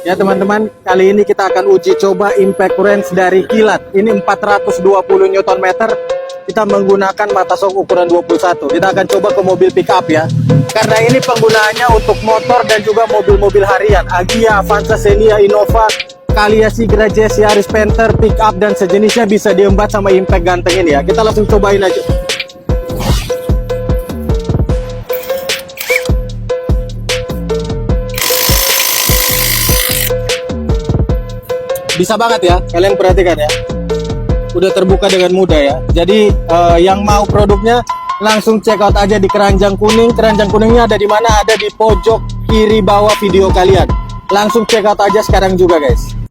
Ya teman-teman, kali ini kita akan uji coba impact wrench dari Kilat. Ini 420 Nm. Kita menggunakan mata sok ukuran 21. Kita akan coba ke mobil pickup ya. Karena ini penggunaannya untuk motor dan juga mobil-mobil harian. Agia, Avanza, Xenia, Innova, Calya, Sigra, Jazz, Yaris, Panther, pickup dan sejenisnya bisa diembat sama impact ganteng ini ya. Kita langsung cobain aja. Bisa banget ya, kalian perhatikan ya. Udah terbuka dengan mudah ya. Jadi yang mau produknya langsung check out aja di keranjang kuning. Keranjang kuningnya ada di mana? Ada di pojok kiri bawah video kalian. Langsung check out aja sekarang juga guys.